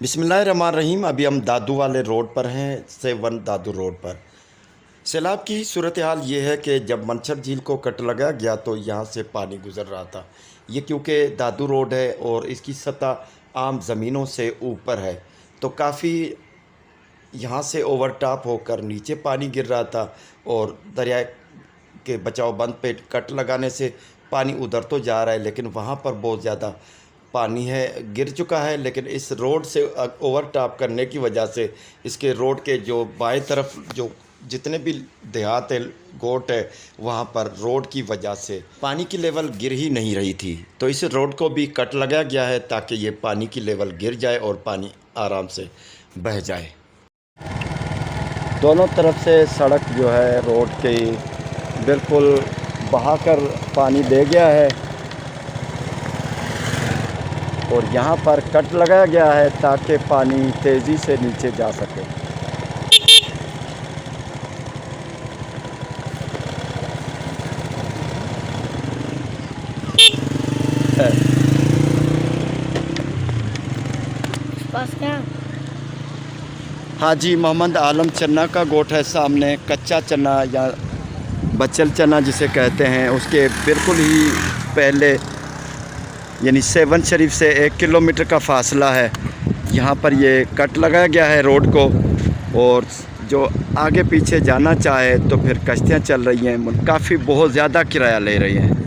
बिस्मिल्लाहिर्रहमानिर्रहीम। अभी हम दादू वाले रोड पर हैं, से 1 दादू रोड पर। सैलाब की सूरत हाल ये है कि जब मनसर झील को कट लगाया गया तो यहाँ से पानी गुज़र रहा था। ये क्योंकि दादू रोड है और इसकी सतह आम ज़मीनों से ऊपर है, तो काफ़ी यहाँ से ओवरटॉप होकर नीचे पानी गिर रहा था और दरिया के बचाव बंद पे कट लगाने से पानी उधर तो जा रहा है, लेकिन वहाँ पर बहुत ज़्यादा पानी है, गिर चुका है। लेकिन इस रोड से ओवरटॉप करने की वजह से इसके रोड के जो बाएं तरफ जो जितने भी देहात है, गोट है, वहाँ पर रोड की वजह से पानी की लेवल गिर ही नहीं रही थी। तो इस रोड को भी कट लगाया गया है ताकि ये पानी की लेवल गिर जाए और पानी आराम से बह जाए। दोनों तरफ से सड़क जो है रोड की बिल्कुल बहाकर पानी दे गया है और यहाँ पर कट लगाया गया है ताकि पानी तेज़ी से नीचे जा सके। बस क्या? हाजी मोहम्मद आलम चन्ना का गोट है सामने। कच्चा चना या बचल चना जिसे कहते हैं, उसके बिल्कुल ही पहले यानी 7 शरीफ से 1 किलोमीटर का फासला है। यहाँ पर ये कट लगाया गया है रोड को, और जो आगे पीछे जाना चाहे तो फिर कश्तियाँ चल रही हैं, काफ़ी बहुत ज़्यादा किराया ले रही हैं।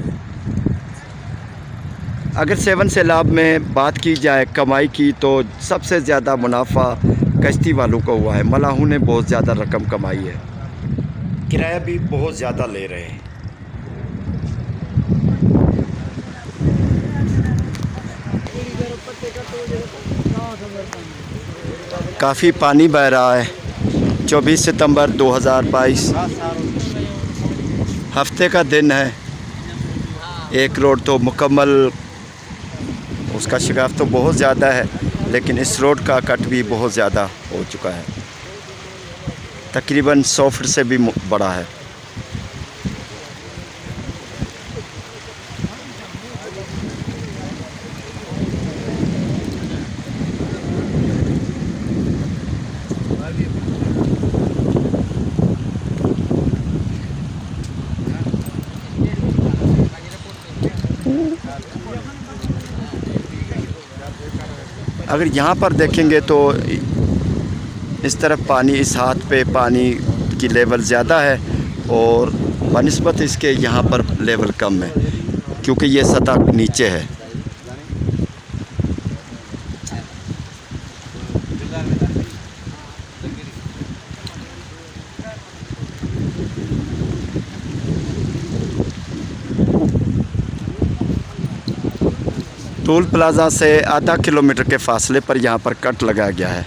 अगर 7 सैलाब में बात की जाए कमाई की, तो सबसे ज़्यादा मुनाफा कश्ती वालों को हुआ है। मलाहों ने बहुत ज़्यादा रकम कमाई है, किराया भी बहुत ज़्यादा ले रहे हैं। काफ़ी पानी बह रहा है। 24 सितंबर 2022 हफ्ते का दिन है। एक रोड तो मुकम्मल, उसका शिगाफ तो बहुत ज़्यादा है, लेकिन इस रोड का कट भी बहुत ज़्यादा हो चुका है, तकरीबन 100 फीट से भी बड़ा है। अगर यहाँ पर देखेंगे तो इस तरफ पानी, इस हाथ पे पानी की लेवल ज़्यादा है और बनिस्बत इसके यहाँ पर लेवल कम है क्योंकि ये सतह नीचे है। टोल प्लाज़ा से आधा किलोमीटर के फासले पर यहाँ पर कट लगाया गया है।